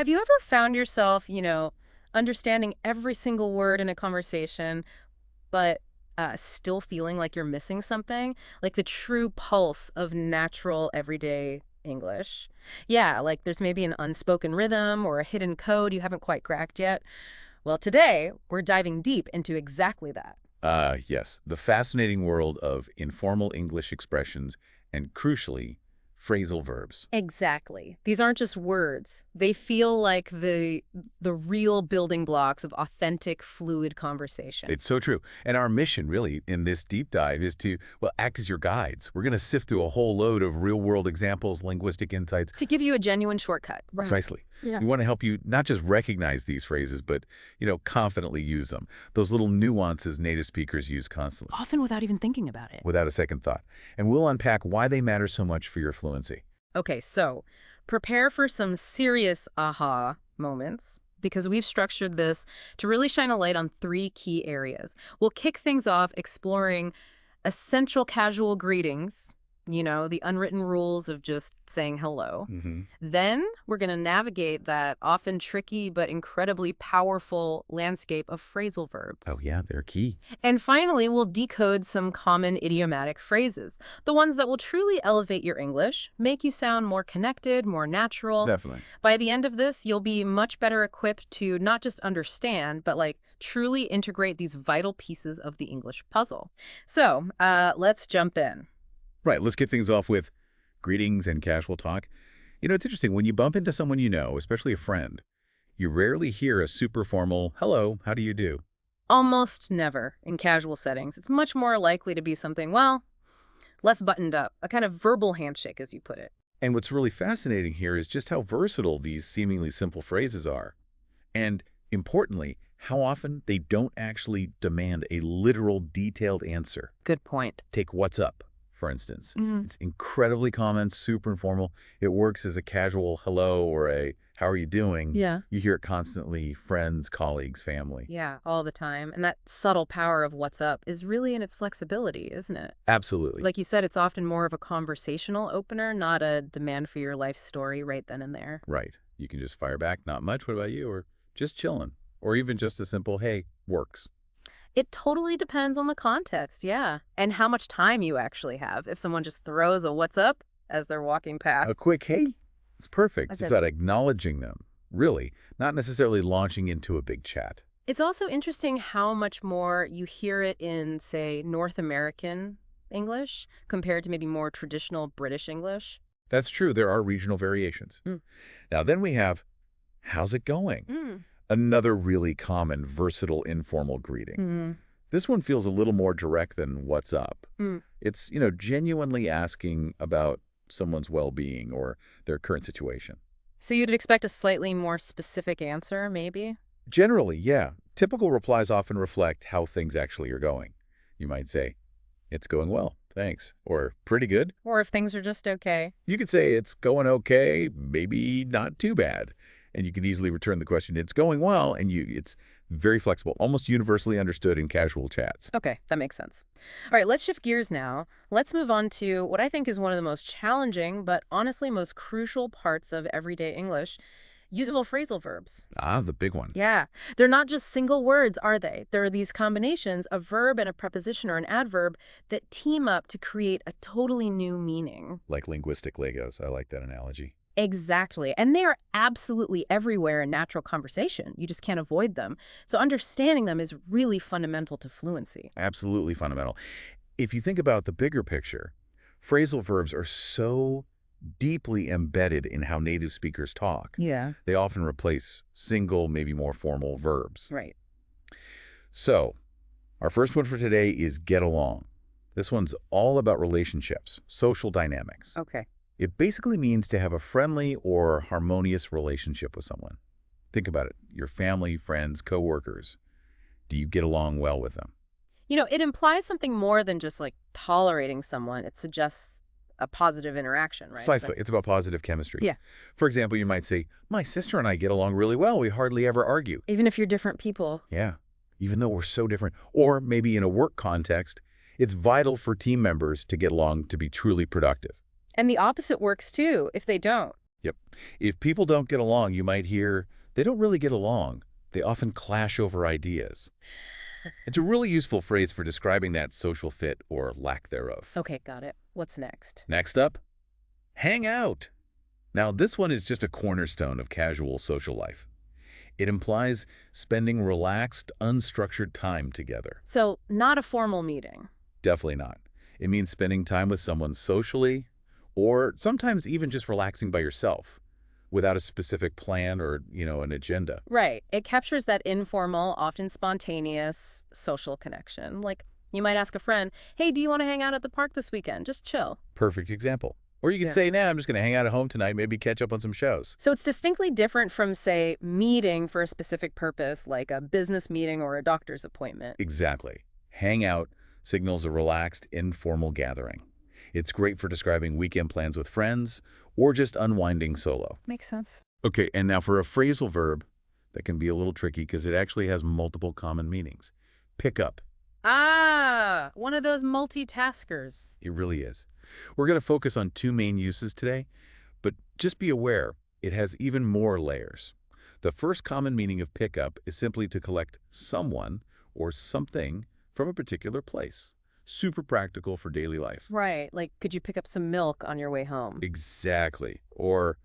Have you ever found yourself, understanding every single word in a conversation, but still feeling like you're missing something? Like the true pulse of natural, everyday English. Yeah, like there's maybe an unspoken rhythm or a hidden code you haven't quite cracked yet. Well, today, we're diving deep into exactly that. Yes, the fascinating world of informal English expressions and, crucially, phrasal verbs. Exactly. These aren't just words. They feel like the real building blocks of authentic, fluid conversation. It's so true. And our mission, really, in this deep dive is to, well, act as your guides. We're going to sift through a whole load of real-world examples, linguistic insights. To give you a genuine shortcut. Right. Precisely. Yeah. We want to help you not just recognize these phrases, but, confidently use them. Those little nuances native speakers use constantly, Often without even thinking about it. without a second thought. And we'll unpack why they matter so much for your fluency. Okay, so prepare for some serious aha moments because we've structured this to really shine a light on three key areas. We'll kick things off exploring essential casual greetings, the unwritten rules of just saying hello. Mm-hmm. Then we're going to navigate that often tricky but incredibly powerful landscape of phrasal verbs. Oh, yeah, they're key. And finally, we'll decode some common idiomatic phrases, the ones that will truly elevate your English, make you sound more connected, more natural. Definitely. By the end of this, you'll be much better equipped to not just understand, but truly integrate these vital pieces of the English puzzle. So, let's jump in. Right, let's get things off with greetings and casual talk. It's interesting. When you bump into someone you know, especially a friend, you rarely hear a super formal, hello, how do you do? Almost never in casual settings. It's much more likely to be something, well, less buttoned up, a kind of verbal handshake, as you put it. And what's really fascinating here is just how versatile these seemingly simple phrases are. And importantly, how often they don't actually demand a literal, detailed answer. Good point. Take what's up, for instance. Mhm. It's incredibly common, super informal. It works as a casual hello or a how are you doing? Yeah. You hear it constantly, friends, colleagues, family. Yeah, all the time. And that subtle power of what's up is really in its flexibility, isn't it? Absolutely. Like you said, it's often more of a conversational opener, not a demand for your life story right then and there. Right. You can just fire back, not much, what about you? Or just chilling. Or even just a simple, hey, works. It totally depends on the context, yeah. And how much time you actually have. If someone just throws a what's up as they're walking past. A quick hey, it's perfect. That's It's it. about acknowledging them, really, not necessarily launching into a big chat. It's also interesting how much more you hear it in, say, North American English compared to maybe more traditional British English. That's true. There are regional variations. Mm. Now, then we have, how's it going? Mm. Another really common, versatile, informal greeting. Mm. This one feels a little more direct than what's up. Mm. It's, genuinely asking about someone's well-being or their current situation. So you'd expect a slightly more specific answer, maybe? Generally, yeah. Typical replies often reflect how things actually are going. You might say, it's going well, thanks, or pretty good. Or if things are just okay. You could say it's going okay, maybe not too bad. And you can easily return the question, it's going well, and it's very flexible, almost universally understood in casual chats. Okay, that makes sense. All right, let's shift gears now. Let's move on to what I think is one of the most challenging, but honestly most crucial parts of everyday English, usable phrasal verbs. Ah, the big one. Yeah, they're not just single words, are they? There are these combinations, a verb and a preposition or an adverb, that team up to create a totally new meaning. Like linguistic Legos. I like that analogy. Exactly. And they are absolutely everywhere in natural conversation. You just can't avoid them. So understanding them is really fundamental to fluency. Absolutely fundamental. If you think about the bigger picture, phrasal verbs are so deeply embedded in how native speakers talk. Yeah. They often replace single, maybe more formal verbs. Right. So, our first one for today is get along. This one's all about relationships, social dynamics. Okay. It basically means to have a friendly or harmonious relationship with someone. Think about it. Your family, friends, coworkers. Do you get along well with them? It implies something more than just tolerating someone. It suggests a positive interaction, right? Precisely. It's about positive chemistry. Yeah. For example, you might say, my sister and I get along really well. We hardly ever argue. Even if you're different people. Yeah. Even though we're so different. Or maybe in a work context, it's vital for team members to get along to be truly productive. And the opposite works too, if they don't. Yep. If people don't get along, you might hear, they don't really get along. They often clash over ideas. It's a really useful phrase for describing that social fit or lack thereof. Okay, got it. What's next? Next up, hang out. Now, this one is just a cornerstone of casual social life. It implies spending relaxed, unstructured time together. So, not a formal meeting. Definitely not. It means spending time with someone socially, or sometimes even just relaxing by yourself, without a specific plan or, an agenda. Right. It captures that informal, often spontaneous social connection. Like, you might ask a friend, hey, do you want to hang out at the park this weekend? Just chill. Perfect example. Or you can Yeah. say, nah, I'm just going to hang out at home tonight, maybe catch up on some shows. So it's distinctly different from, say, meeting for a specific purpose, like a business meeting or a doctor's appointment. Exactly. Hang out signals a relaxed, informal gathering. It's great for describing weekend plans with friends or just unwinding solo. Makes sense. Okay, and now for a phrasal verb that can be a little tricky because it actually has multiple common meanings. Pick up. Ah, one of those multitaskers. It really is. We're going to focus on two main uses today, but just be aware it has even more layers. The first common meaning of pick up is simply to collect someone or something from a particular place. Super practical for daily life. Right, like could you pick up some milk on your way home? Exactly. Or,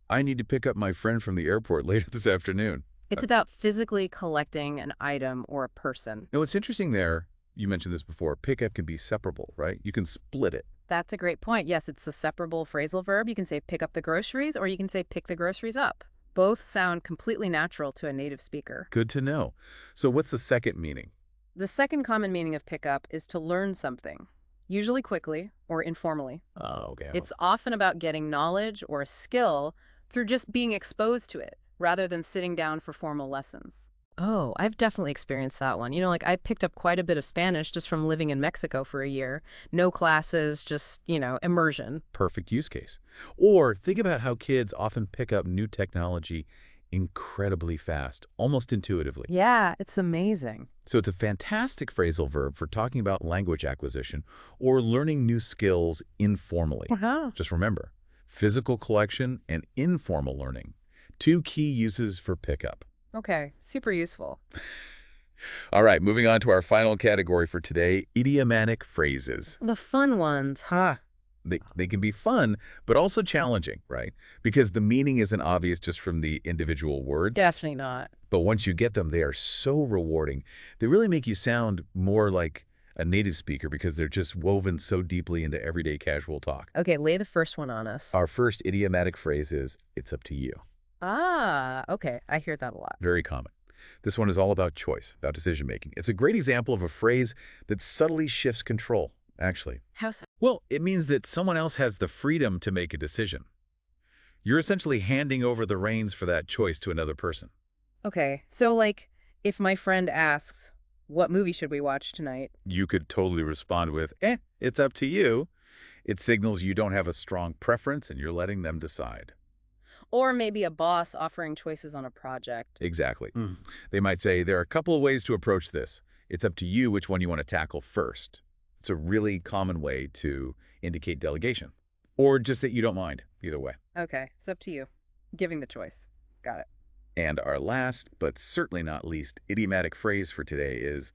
I need to pick up my friend from the airport later this afternoon. It's about physically collecting an item or a person. Now, what's interesting there, you mentioned this before, pickup can be separable, right? You can split it. That's a great point. Yes, it's a separable phrasal verb. You can say pick up the groceries, or you can say pick the groceries up. Both sound completely natural to a native speaker. Good to know. So what's the second meaning? The second common meaning of pick up is to learn something, usually quickly or informally. Oh, okay. It's often about getting knowledge or a skill through just being exposed to it, rather than sitting down for formal lessons. Oh, I've definitely experienced that one. Like I picked up quite a bit of Spanish just from living in Mexico for a year. No classes, just, immersion. Perfect use case. Or think about how kids often pick up new technology incredibly fast, almost intuitively. Yeah, it's amazing. So it's a fantastic phrasal verb for talking about language acquisition or learning new skills informally. Wow. Just remember, physical collection and informal learning, two key uses for pickup. Okay, super useful. All right, moving on to our final category for today, idiomatic phrases. The fun ones, huh? They can be fun, but also challenging, right? Because the meaning isn't obvious just from the individual words. Definitely not. But once you get them, they are so rewarding. They really make you sound more like a native speaker because they're just woven so deeply into everyday casual talk. Okay, lay the first one on us. Our first idiomatic phrase is, it's up to you. Ah, okay. I hear that a lot. Very common. This one is all about choice, about decision-making. It's a great example of a phrase that subtly shifts control, actually. How so? Well, it means that someone else has the freedom to make a decision. You're essentially handing over the reins for that choice to another person. Okay, so like, if my friend asks, what movie should we watch tonight? You could totally respond with, it's up to you. It signals you don't have a strong preference and you're letting them decide. Or maybe a boss offering choices on a project. Exactly. They might say, there are a couple of ways to approach this. It's up to you which one you want to tackle first. It's a really common way to indicate delegation. Or just that you don't mind, either way. Okay, it's up to you. Giving the choice. Got it. And our last, but certainly not least, idiomatic phrase for today is,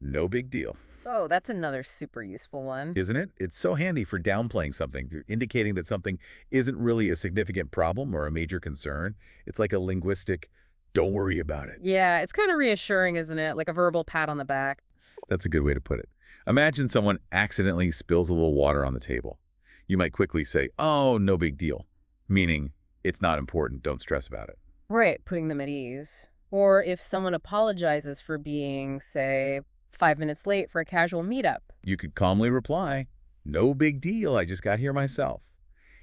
no big deal. Oh, that's another super useful one. Isn't it? It's so handy for downplaying something, for indicating that something isn't really a significant problem or a major concern. It's like a linguistic, don't worry about it. Yeah, it's kind of reassuring, isn't it? Like a verbal pat on the back. That's a good way to put it. Imagine someone accidentally spills a little water on the table. You might quickly say, oh, no big deal, meaning it's not important, don't stress about it. Right, putting them at ease. Or if someone apologizes for being, say, 5 minutes late for a casual meetup. You could calmly reply, no big deal, I just got here myself.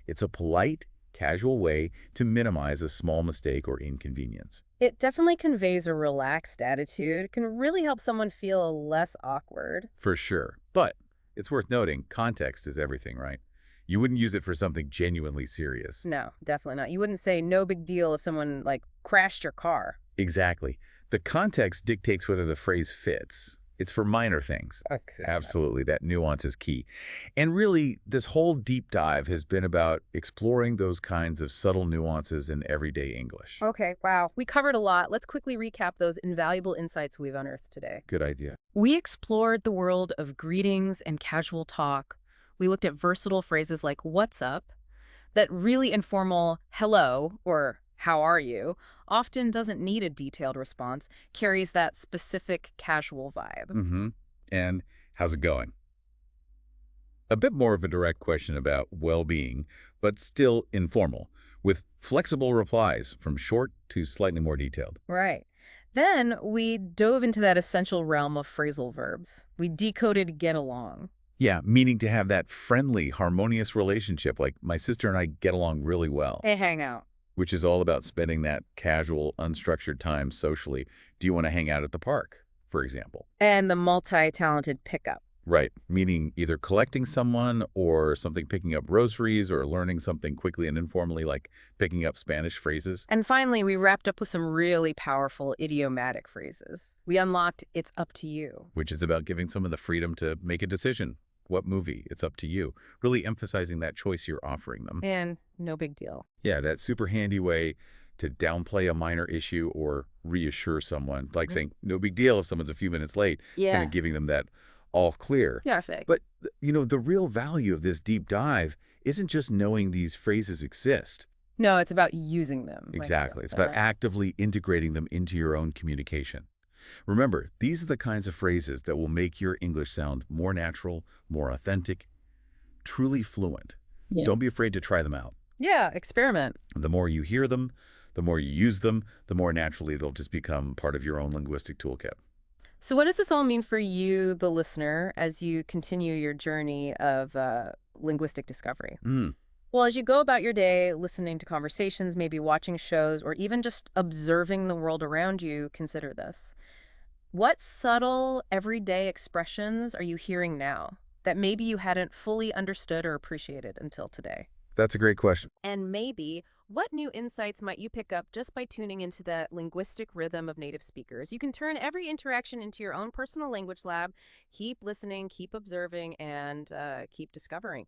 It's a polite, casual way to minimize a small mistake or inconvenience. It definitely conveys a relaxed attitude. It can really help someone feel less awkward. For sure. But it's worth noting, context is everything, right? You wouldn't use it for something genuinely serious. No, definitely not. You wouldn't say no big deal if someone, like, crashed your car. Exactly. The context dictates whether the phrase fits. It's for minor things. Okay. Absolutely, that nuance is key. And really, this whole deep dive has been about exploring those kinds of subtle nuances in everyday English. Okay, wow. We covered a lot. Let's quickly recap those invaluable insights we've unearthed today. Good idea. We explored the world of greetings and casual talk. We looked at versatile phrases like "what's up," that really informal "hello" or "how are you" often doesn't need a detailed response, carries that specific casual vibe. Mm-hmm. And how's it going? A bit more of a direct question about well-being, but still informal, with flexible replies from short to slightly more detailed. Right. Then we dove into that essential realm of phrasal verbs. We decoded get along. Yeah, meaning to have that friendly, harmonious relationship, like my sister and I get along really well, They hang out. which is all about spending that casual, unstructured time socially. Do you want to hang out at the park, for example? And the multi-talented pickup. Right, meaning either collecting someone or something, picking up groceries or learning something quickly and informally, like picking up Spanish phrases, And finally, we wrapped up with some really powerful idiomatic phrases. We unlocked "it's up to you." which is about giving someone the freedom to make a decision. What movie? It's up to you. Really emphasizing that choice you're offering them. And no big deal. Yeah, that super handy way to downplay a minor issue or reassure someone, like saying, no big deal if someone's a few minutes late, kind Yeah. of giving them that all clear. Perfect. But, the real value of this deep dive isn't just knowing these phrases exist. No, it's about using them. Exactly. It's about actively integrating them into your own communication. Remember, these are the kinds of phrases that will make your English sound more natural, more authentic, truly fluent. Yeah. Don't be afraid to try them out. Yeah, experiment. The more you hear them, the more you use them, the more naturally they'll just become part of your own linguistic toolkit. So what does this all mean for you, the listener, as you continue your journey of linguistic discovery? Mm. Well, as you go about your day, listening to conversations, maybe watching shows, or even just observing the world around you, consider this. What subtle, everyday expressions are you hearing now that maybe you hadn't fully understood or appreciated until today? That's a great question. And maybe, what new insights might you pick up just by tuning into the linguistic rhythm of native speakers? You can turn every interaction into your own personal language lab. Keep listening, keep observing, and keep discovering.